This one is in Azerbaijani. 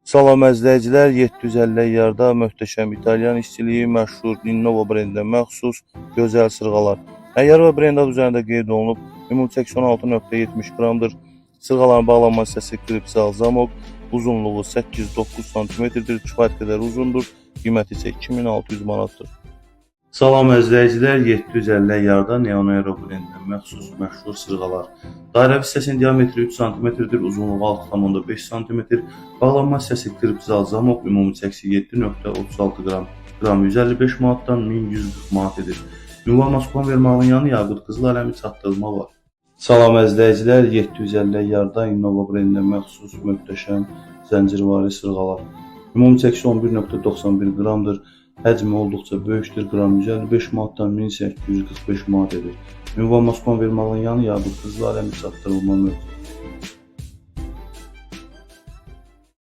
Salam əzləyicilər, 750 yarda möhtəşəm İtalyan işçiliyi, məşhur Innova brendinə məxsus gözəl sırğalar. Əyyar və brend adı üzərində qeyd olunub, ümumi çəkisi 16,70 qramdır. Sırğaların bağlanma hissəsi klipsal zamok, uzunluğu 8-9 cm-dir, kifayət qədər uzundur, qiyməti isə 2600 manatdır. Salam əzləyicilər, 750 yarda Neon Aero brendinə məxsus məşhur sırğalar. Dairəvi hissəsinin diametri 3 cm-dir, uzunluğu 6,5 cm, bağlanma hissəsi klipsal zamok, ümumi çəkisi 7,36 qram. Qram 155 manatdan 1140 manat edir. Ünvan Moskvan vermağının yanı Yaqut Qızıl Aləmi çatdırılma var. Salam əzləyicilər, 750 yarda Innova brendinə məxsus möhtəşəm zəncirvari sırğalar. Ümumi çəkisi 11,91 qramdır. Həcmi olduqca böyükdür, qram 155 manatdan 1845 manat edir. Ünvan Moskvan vermağının yanı Yaqut Qızıl Aləmi çatdırılma mövcud.